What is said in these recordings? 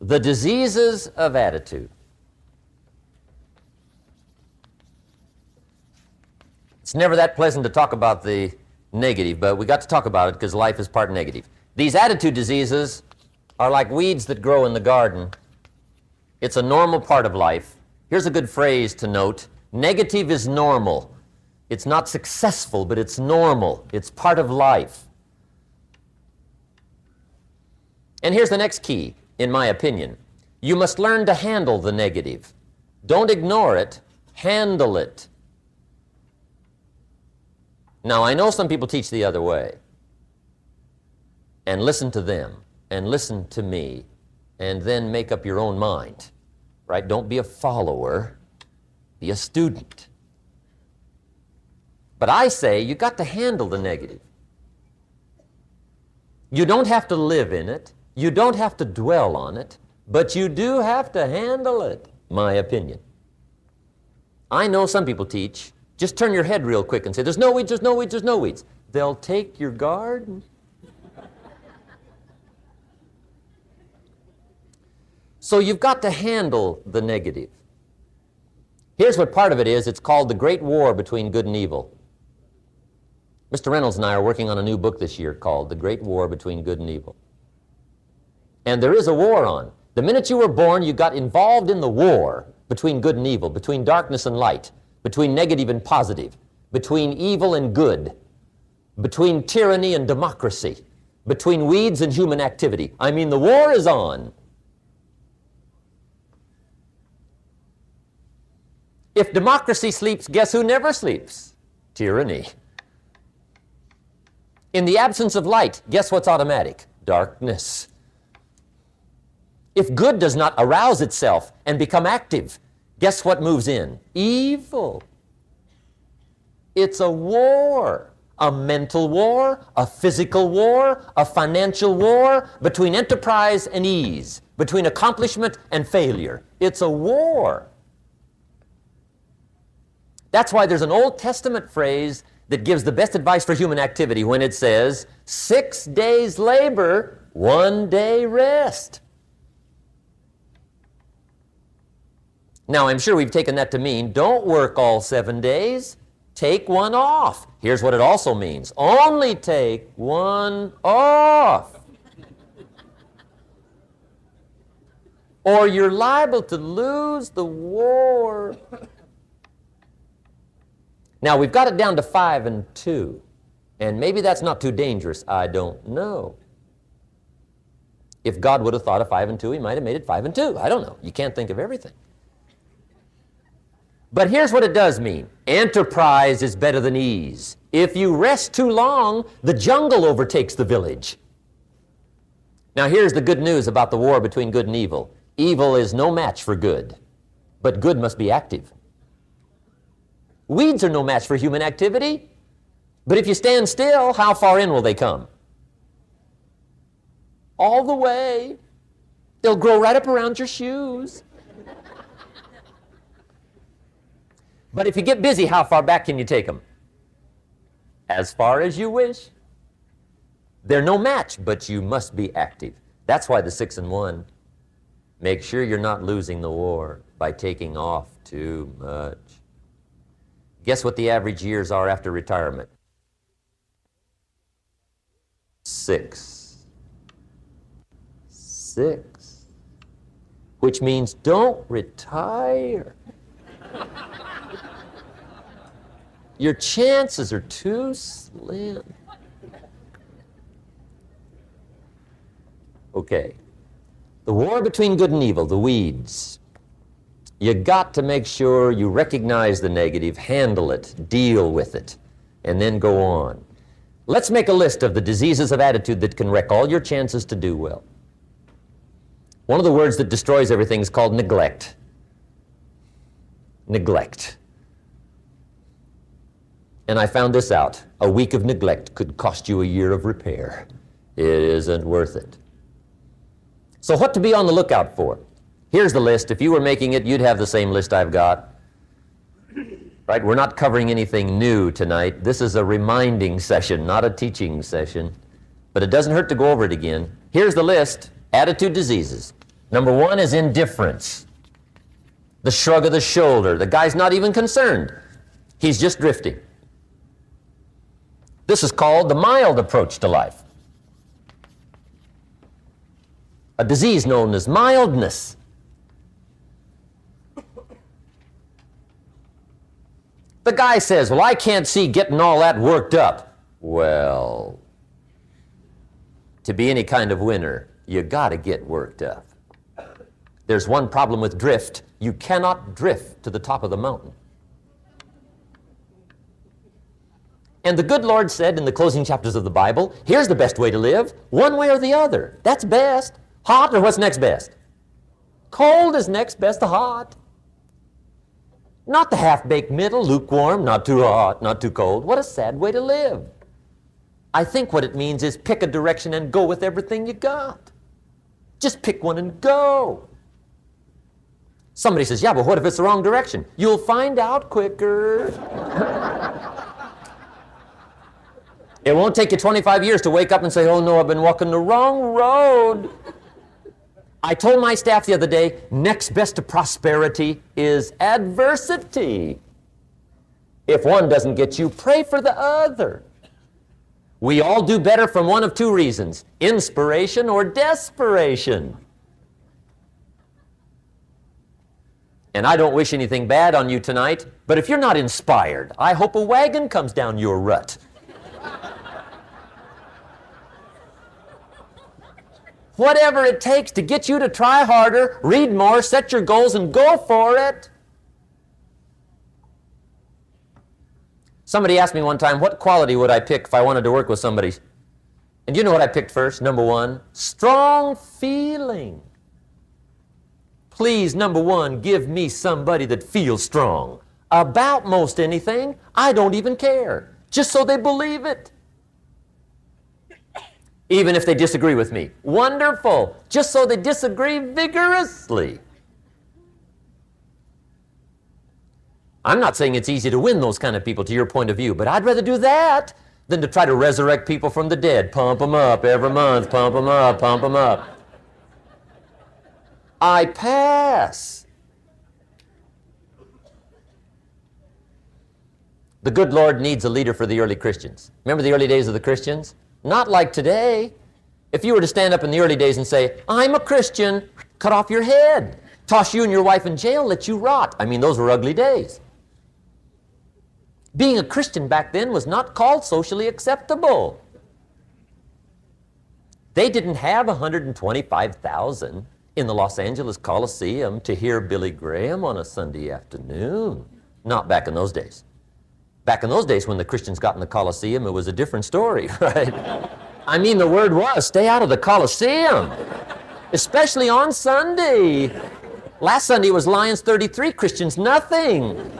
The diseases of attitude. It's never that pleasant to talk about the negative, but we got to talk about it because life is part negative. These attitude diseases are like weeds that grow in the garden. It's a normal part of life. Here's a good phrase to note. Negative is normal. It's not successful, but it's normal. It's part of life. And here's the next key, in my opinion. You must learn to handle the negative. Don't ignore it, handle it. Now, I know some people teach the other way. And listen to them, and listen to me, and then make up your own mind, right? Don't be a follower, be a student. But I say you got to handle the negative. You don't have to live in it. You don't have to dwell on it, but you do have to handle it, my opinion. I know some people teach, just turn your head real quick and say, there's no weeds, there's no weeds, there's no weeds. They'll take your garden. So you've got to handle the negative. Here's what part of it is. It's called the Great War Between Good and Evil. Mr. Reynolds and I are working on a new book this year called The Great War Between Good and Evil. And there is a war on. The minute you were born, you got involved in the war between good and evil, between darkness and light, between negative and positive, between evil and good, between tyranny and democracy, between weeds and human activity. I mean, the war is on. If democracy sleeps, guess who never sleeps? Tyranny. In the absence of light, guess what's automatic? Darkness. If good does not arouse itself and become active, guess what moves in? Evil. It's a war. A mental war, a physical war, a financial war, between enterprise and ease, between accomplishment and failure. It's a war. That's why there's an Old Testament phrase that gives the best advice for human activity when it says, 6 days labor, 1 day rest. Now, I'm sure we've taken that to mean, don't work all 7 days, take one off. Here's what it also means, only take one off. Or you're liable to lose the war. Now, we've got it down to 5 and 2, and maybe that's not too dangerous, I don't know. If God would have thought of 5 and 2, he might have made it 5 and 2. I don't know. You can't think of everything. But here's what it does mean. Enterprise is better than ease. If you rest too long, the jungle overtakes the village. Now here's the good news about the war between good and evil. Evil is no match for good, but good must be active. Weeds are no match for human activity, but if you stand still, how far in will they come? All the way. They'll grow right up around your shoes. But if you get busy, how far back can you take them? As far as you wish. They're no match, but you must be active. That's why the 6 and 1. Make sure you're not losing the war by taking off too much. Guess what the average years are after retirement? 6. 6. Which means don't retire. Your chances are too slim. Okay. The war between good and evil, the weeds. You got to make sure you recognize the negative, handle it, deal with it, and then go on. Let's make a list of the diseases of attitude that can wreck all your chances to do well. One of the words that destroys everything is called neglect. Neglect. And I found this out. A week of neglect could cost you a year of repair. It isn't worth it. So what to be on the lookout for? Here's the list. If you were making it, you'd have the same list I've got. Right? We're not covering anything new tonight. This is a reminding session, not a teaching session. But it doesn't hurt to go over it again. Here's the list. Attitude diseases. Number one is indifference. The shrug of the shoulder. The guy's not even concerned. He's just drifting. This is called the mild approach to life. A disease known as mildness. The guy says, well, I can't see getting all that worked up. Well, to be any kind of winner, you got to get worked up. There's one problem with drift. You cannot drift to the top of the mountain. And the good Lord said in the closing chapters of the Bible, here's the best way to live, one way or the other. That's best. Hot or what's next best? Cold is next best to hot. Not the half-baked middle, lukewarm, not too hot, not too cold. What a sad way to live. I think what it means is pick a direction and go with everything you got. Just pick one and go. Somebody says, yeah, but what if it's the wrong direction? You'll find out quicker. It won't take you 25 years to wake up and say, oh no, I've been walking the wrong road. I told my staff the other day, next best to prosperity is adversity. If one doesn't get you, pray for the other. We all do better from one of two reasons, inspiration or desperation. And I don't wish anything bad on you tonight, but if you're not inspired, I hope a wagon comes down your rut. Whatever it takes to get you to try harder, read more, set your goals, and go for it. Somebody asked me one time, what quality would I pick if I wanted to work with somebody? And you know what I picked first? Number one, strong feeling. Please, number one, give me somebody that feels strong. About most anything, I don't even care. Just so they believe it. Even if they disagree with me. Wonderful. Just so they disagree vigorously. I'm not saying it's easy to win those kind of people to your point of view, but I'd rather do that than to try to resurrect people from the dead. Pump them up every month, pump them up, pump them up. I pass. The good Lord needs a leader for the early Christians. Remember the early days of the Christians? Not like today. If you were to stand up in the early days and say, I'm a Christian, cut off your head, toss you and your wife in jail, let you rot. I mean, those were ugly days. Being a Christian back then was not called socially acceptable. They didn't have 125,000 in the Los Angeles Coliseum to hear Billy Graham on a Sunday afternoon. Not back in those days. Back in those days when the Christians got in the Coliseum, it was a different story, right? I mean, the word was, stay out of the Coliseum, especially on Sunday. Last Sunday was Lions 33, Christians nothing.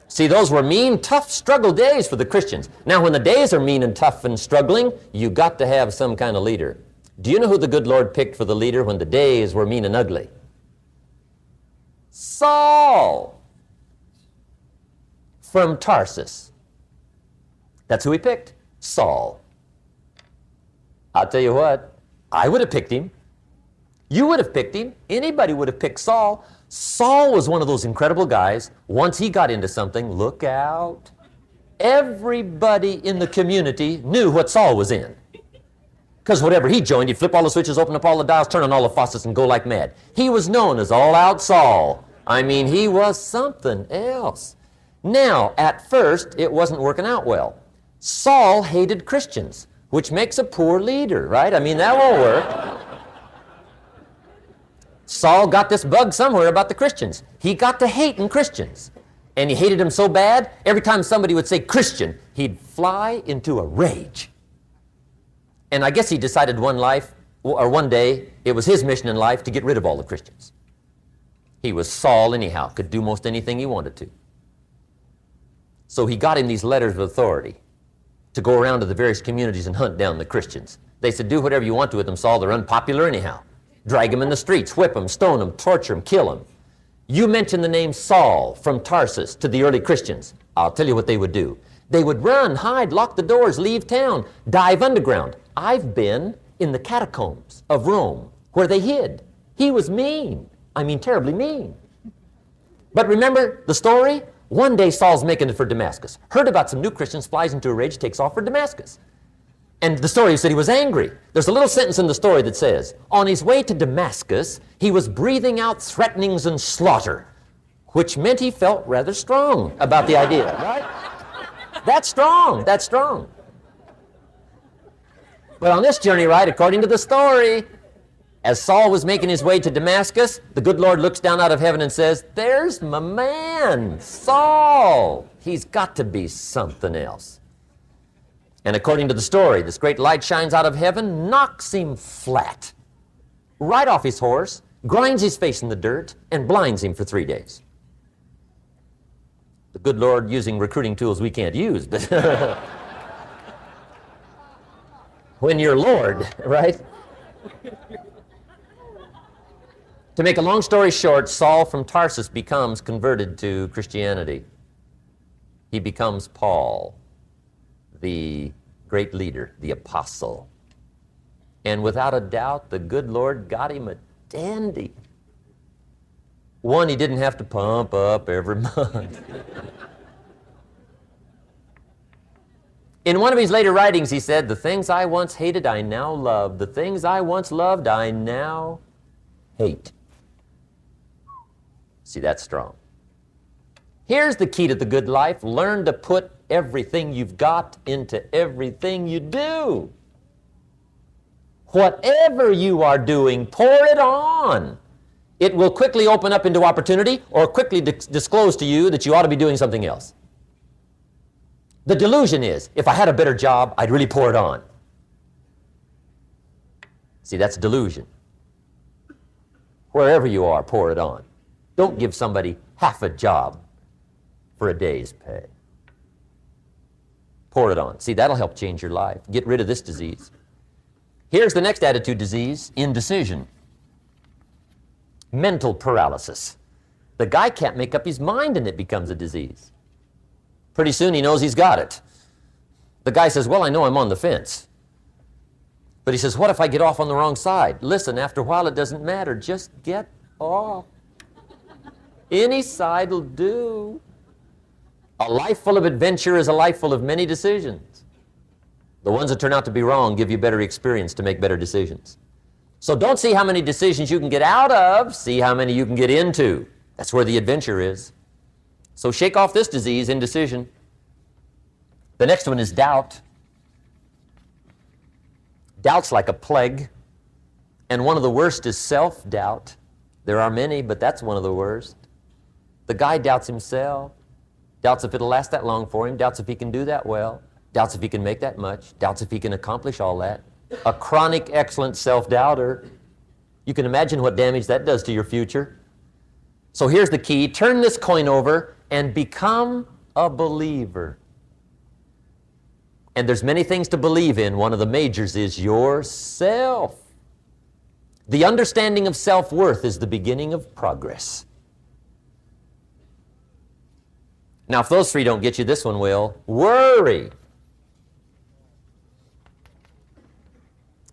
See, those were mean, tough struggle days for the Christians. Now, when the days are mean and tough and struggling, you got to have some kind of leader. Do you know who the good Lord picked for the leader when the days were mean and ugly? Saul. From Tarsus. That's who he picked, Saul. I'll tell you what, I would have picked him. You would have picked him. Anybody would have picked Saul. Saul was one of those incredible guys. Once he got into something, look out. Everybody in the community knew what Saul was in. Because whatever he joined, he'd flip all the switches, open up all the dials, turn on all the faucets, and go like mad. He was known as All-Out Saul. I mean, he was something else. Now, at first, it wasn't working out well. Saul hated Christians, which makes a poor leader, right? I mean, that won't work. Saul got this bug somewhere about the Christians. He got to hating Christians. And he hated them so bad, every time somebody would say Christian, he'd fly into a rage. And I guess he decided one day, it was his mission in life to get rid of all the Christians. He was Saul anyhow, could do most anything he wanted to. So he got him these letters of authority to go around to the various communities and hunt down the Christians. They said, do whatever you want to with them, Saul. They're unpopular anyhow. Drag them in the streets, whip them, stone them, torture them, kill them. You mention the name Saul from Tarsus to the early Christians. I'll tell you what they would do. They would run, hide, lock the doors, leave town, dive underground. I've been in the catacombs of Rome where they hid. He was mean. I mean, terribly mean. But remember the story? One day Saul's making it for Damascus. Heard about some new Christians, flies into a rage, takes off for Damascus. And the story said he was angry. There's a little sentence in the story that says, on his way to Damascus, he was breathing out threatenings and slaughter, which meant he felt rather strong about the idea, right? That's strong, that's strong. But on this journey, right, according to the story, as Saul was making his way to Damascus, the good Lord looks down out of heaven and says, there's my man, Saul. He's got to be something else. And according to the story, this great light shines out of heaven, knocks him flat, right off his horse, grinds his face in the dirt, and blinds him for 3 days. The good Lord using recruiting tools we can't use, but when you're Lord, right? To make a long story short, Saul from Tarsus becomes converted to Christianity. He becomes Paul, the great leader, the apostle. And without a doubt, the good Lord got him a dandy. One he didn't have to pump up every month. In one of his later writings, he said, the things I once hated, I now love. The things I once loved, I now hate. See, that's strong. Here's the key to the good life. Learn to put everything you've got into everything you do. Whatever you are doing, pour it on. It will quickly open up into opportunity or quickly disclose to you that you ought to be doing something else. The delusion is, if I had a better job, I'd really pour it on. See, that's delusion. Wherever you are, pour it on. Don't give somebody half a job for a day's pay. Pour it on. See, that'll help change your life. Get rid of this disease. Here's the next attitude disease, indecision. Mental paralysis. The guy can't make up his mind and it becomes a disease. Pretty soon he knows he's got it. The guy says, well, I know I'm on the fence. But he says, what if I get off on the wrong side? Listen, after a while it doesn't matter. Just get off. Any side will do. A life full of adventure is a life full of many decisions. The ones that turn out to be wrong give you better experience to make better decisions. So don't see how many decisions you can get out of, see how many you can get into. That's where the adventure is. So shake off this disease, indecision. The next one is doubt. Doubt's like a plague. And one of the worst is self-doubt. There are many, but that's one of the worst. The guy doubts himself. Doubts if it'll last that long for him. Doubts if he can do that well. Doubts if he can make that much. Doubts if he can accomplish all that. A chronic, excellent self-doubter. You can imagine what damage that does to your future. So here's the key. Turn this coin over and become a believer. And there's many things to believe in. One of the majors is yourself. The understanding of self-worth is the beginning of progress. Now, if those three don't get you, this one will. Worry.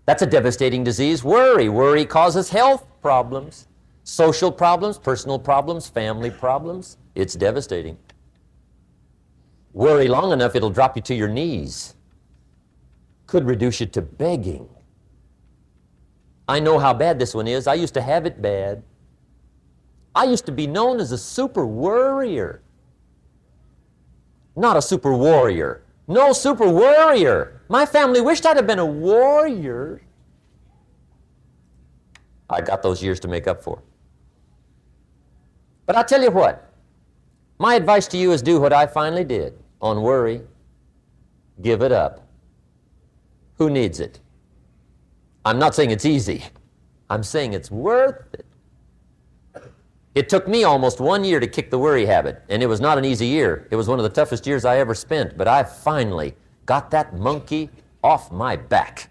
That's a devastating disease. Worry. Worry causes health problems, social problems, personal problems, family problems. It's devastating. Worry long enough, it'll drop you to your knees. Could reduce you to begging. I know how bad this one is. I used to have it bad. I used to be known as a super worrier. Not a super warrior. No, super worrier. My family wished I'd have been a warrior. I got those years to make up for. But I'll tell you what. My advice to you is do what I finally did on worry. Give it up. Who needs it? I'm not saying it's easy. I'm saying it's worth it. It took me almost 1 year to kick the worry habit, and it was not an easy year. It was one of the toughest years I ever spent, but I finally got that monkey off my back.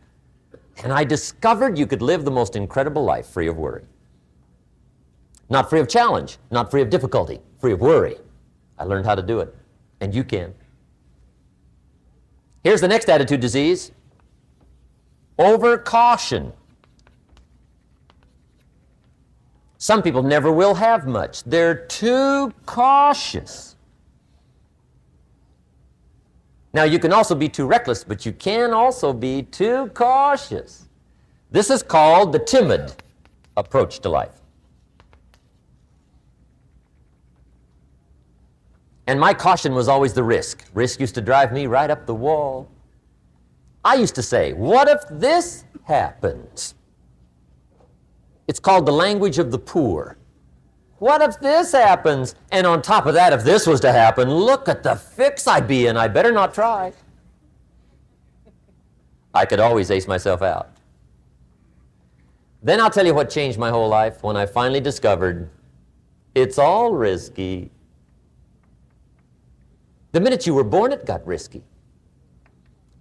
And I discovered you could live the most incredible life free of worry. Not free of challenge, not free of difficulty, free of worry. I learned how to do it, and you can. Here's the next attitude disease. Overcaution. Some people never will have much. They're too cautious. Now, you can also be too reckless, but you can also be too cautious. This is called the timid approach to life. And my caution was always the risk. Risk used to drive me right up the wall. I used to say, what if this happens? It's called the language of the poor. What if this happens? And on top of that, if this was to happen, look at the fix I'd be in. I better not try. I could always ace myself out. Then I'll tell you what changed my whole life when I finally discovered it's all risky. The minute you were born, it got risky.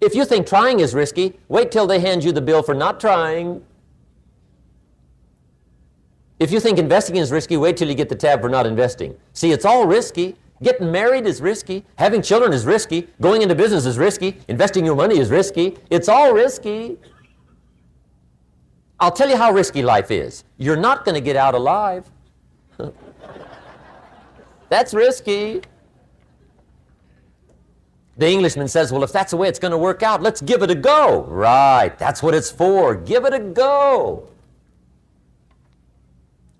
If you think trying is risky, wait till they hand you the bill for not trying. If you think investing is risky, wait till you get the tab for not investing. See, it's all risky. Getting married is risky. Having children is risky. Going into business is risky. Investing your money is risky. It's all risky. I'll tell you how risky life is. You're not going to get out alive. That's risky. The Englishman says, well, if that's the way it's going to work out, let's give it a go. Right, that's what it's for. Give it a go.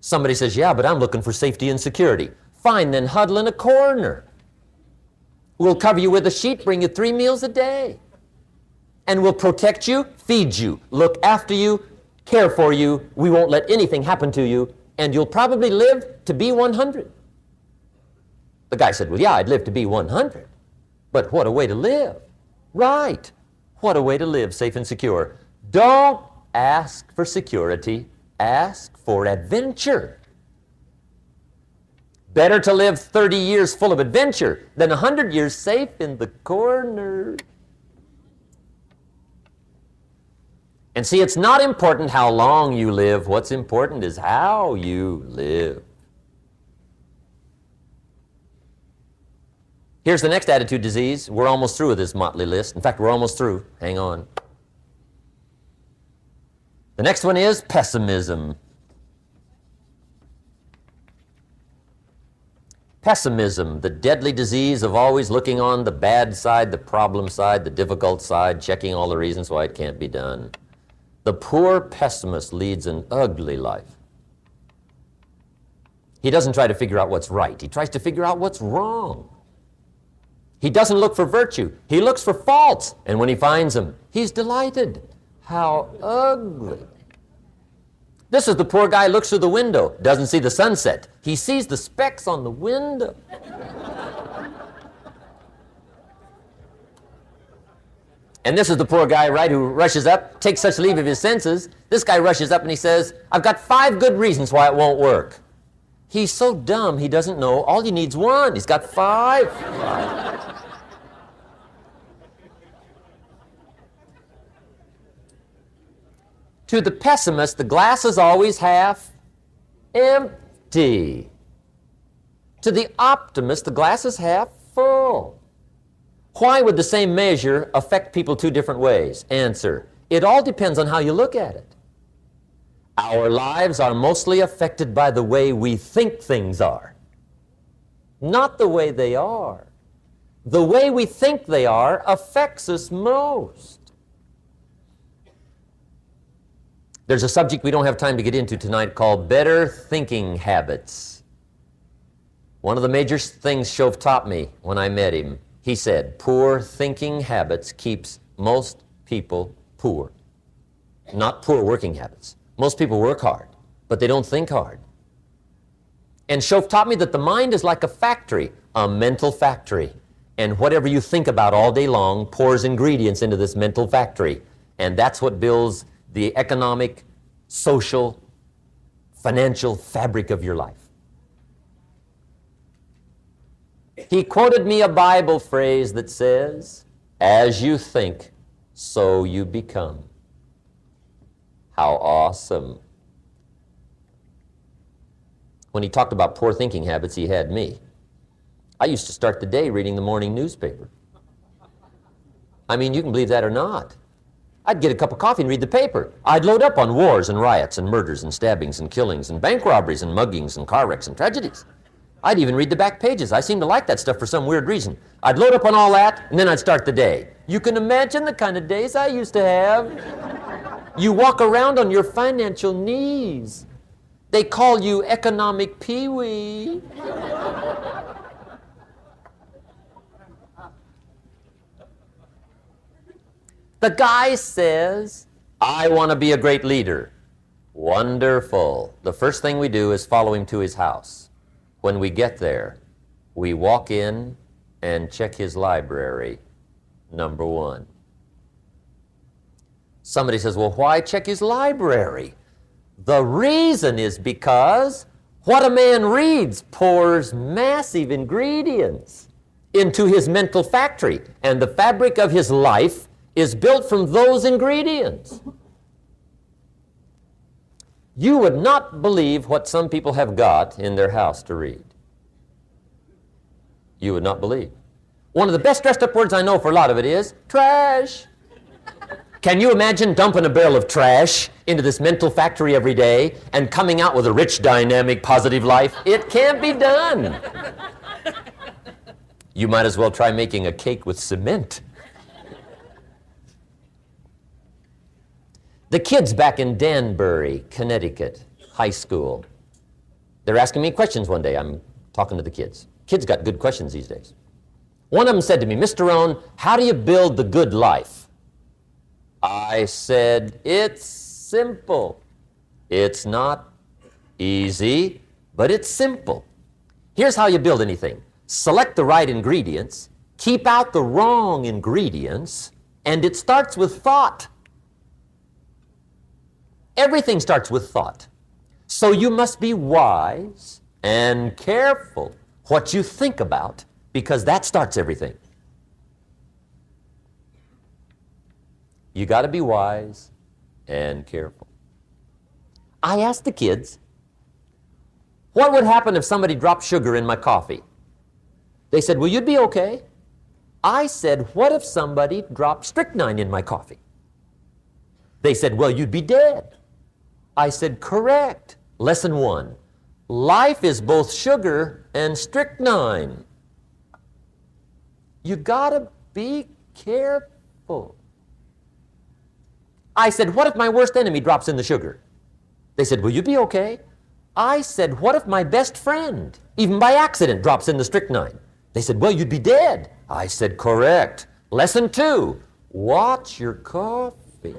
Somebody says, yeah, but I'm looking for safety and security. Fine, then huddle in a corner. We'll cover you with a sheet, bring you 3 meals a day. And we'll protect you, feed you, look after you, care for you. We won't let anything happen to you, and you'll probably live to be 100. The guy said, well, yeah, I'd live to be 100. But what a way to live. Right. What a way to live, safe and secure. Don't ask for security. Ask for adventure. Better to live 30 years full of adventure than 100 years safe in the corner. And see, it's not important how long you live. What's important is how you live. Here's the next attitude disease. We're almost through with this motley list. In fact, we're almost through. Hang on. The next one is pessimism. Pessimism, the deadly disease of always looking on the bad side, the problem side, the difficult side, checking all the reasons why it can't be done. The poor pessimist leads an ugly life. He doesn't try to figure out what's right. He tries to figure out what's wrong. He doesn't look for virtue. He looks for faults. And when he finds them, he's delighted. How ugly. This is the poor guy who looks through the window, doesn't see the sunset. He sees the specks on the window. And this is the poor guy, right, who rushes up, takes such leave of his senses. This guy rushes up and he says, I've got 5 good reasons why it won't work. He's so dumb he doesn't know all you need's 1. He's got 5. To the pessimist, the glass is always half empty. To the optimist, the glass is half full. Why would the same measure affect people 2 different ways? Answer, it all depends on how you look at it. Our lives are mostly affected by the way we think things are, not the way they are. The way we think they are affects us most. There's a subject we don't have time to get into tonight called better thinking habits. One of the major things Schaeve taught me when I met him, he said, poor thinking habits keeps most people poor. Not poor working habits. Most people work hard, but they don't think hard. And Schaeve taught me that the mind is like a factory, a mental factory. And whatever you think about all day long pours ingredients into this mental factory. And that's what builds the economic, social, financial fabric of your life. He quoted me a Bible phrase that says, as you think, so you become. How awesome. When he talked about poor thinking habits, he had me. I used to start the day reading the morning newspaper. I mean, you can believe that or not. I'd get a cup of coffee and read the paper. I'd load up on wars and riots and murders and stabbings and killings and bank robberies and muggings and car wrecks and tragedies. I'd even read the back pages. I seem to like that stuff for some weird reason. I'd load up on all that, and then I'd start the day. You can imagine the kind of days I used to have. You walk around on your financial knees. They call you economic peewee. The guy says, I want to be a great leader. Wonderful. The first thing we do is follow him to his house. When we get there, we walk in and check his library, number one. Somebody says, well, why check his library? The reason is because what a man reads pours massive ingredients into his mental factory, and the fabric of his life is built from those ingredients. You would not believe what some people have got in their house to read. You would not believe. One of the best dressed up words I know for a lot of it is trash. Can you imagine dumping a barrel of trash into this mental factory every day and coming out with a rich, dynamic, positive life? It can't be done. You might as well try making a cake with cement. The kids back in Danbury, Connecticut, high school, they're asking me questions one day. I'm talking to the kids. Kids got good questions these days. One of them said to me, Mr. Rohn, how do you build the good life? I said, it's simple. It's not easy, but it's simple. Here's how you build anything. Select the right ingredients, keep out the wrong ingredients, and it starts with thought. Everything starts with thought. So you must be wise and careful what you think about, because that starts everything. You got to be wise and careful. I asked the kids, what would happen if somebody dropped sugar in my coffee? They said, well, you'd be okay. I said, what if somebody dropped strychnine in my coffee? They said, well, you'd be dead. I said, correct. Lesson one, life is both sugar and strychnine. You gotta be careful. I said, what if my worst enemy drops in the sugar? They said, will you be okay? I said, what if my best friend, even by accident, drops in the strychnine? They said, well, you'd be dead. I said, correct. Lesson two, watch your coffee.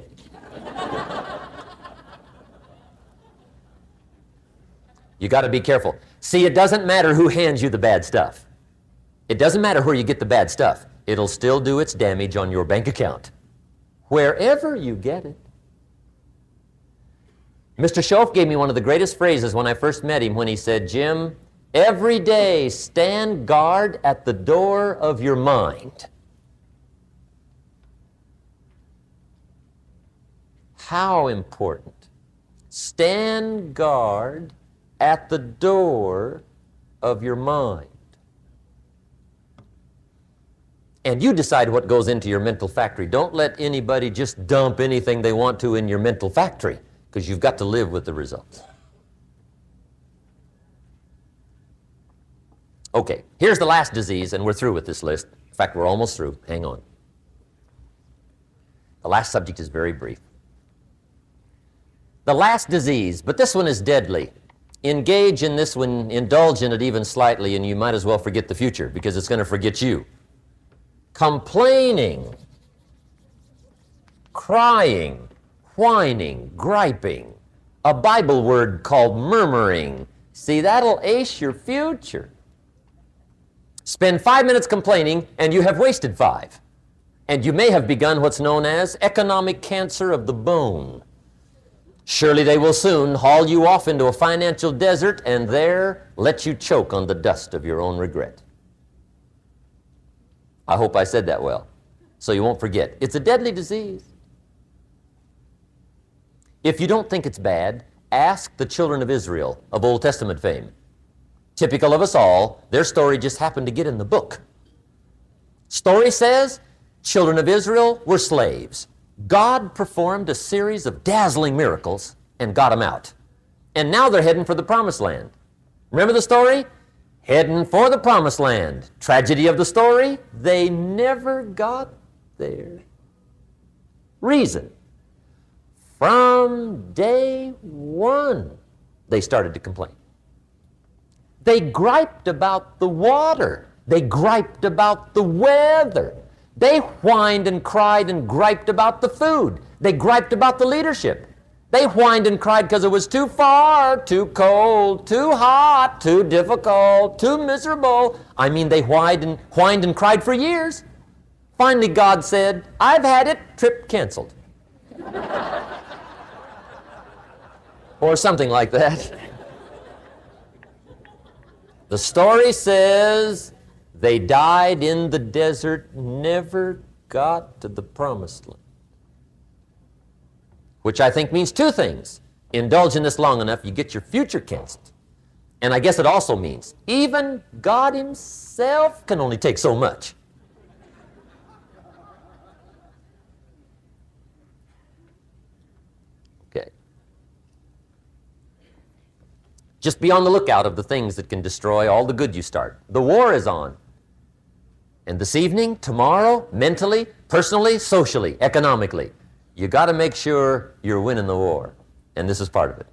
You got to be careful. See, it doesn't matter who hands you the bad stuff. It doesn't matter where you get the bad stuff. It'll still do its damage on your bank account, wherever you get it. Mr. Schaeve gave me one of the greatest phrases when I first met him when he said, Jim, every day stand guard at the door of your mind. How important. Stand guard at the door of your mind. And you decide what goes into your mental factory. Don't let anybody just dump anything they want to in your mental factory, because you've got to live with the results. Okay, here's the last disease, and we're through with this list. In fact, we're almost through. Hang on. The last subject is very brief. The last disease, but this one is deadly. Engage in this one, indulge in it even slightly, and you might as well forget the future, because it's going to forget you. Complaining, crying, whining, griping, a Bible word called murmuring. See, that'll ace your future. Spend 5 minutes complaining, and you have wasted 5. And you may have begun what's known as economic cancer of the bone. Surely they will soon haul you off into a financial desert and there let you choke on the dust of your own regret. I hope I said that well, so you won't forget. It's a deadly disease. If you don't think it's bad, ask the children of Israel of Old Testament fame. Typical of us all, their story just happened to get in the book. Story says, children of Israel were slaves. God performed a series of dazzling miracles and got them out. And now they're heading for the promised land. Remember the story? Heading for the promised land. Tragedy of the story, they never got there. Reason. From day one, they started to complain. They griped about the water. They griped about the weather. They whined and cried and griped about the food. They griped about the leadership. They whined and cried because it was too far, too cold, too hot, too difficult, too miserable. I mean, they whined and cried for years. Finally, God said, "I've had it, trip canceled." Or something like that. The story says they died in the desert, never got to the promised land. Which I think means two things. Indulge in this long enough, you get your future canceled. And I guess it also means even God himself can only take so much. Okay. Just be on the lookout of the things that can destroy all the good you start. The war is on. And this evening, tomorrow, mentally, personally, socially, economically, you got to make sure you're winning the war. And this is part of it.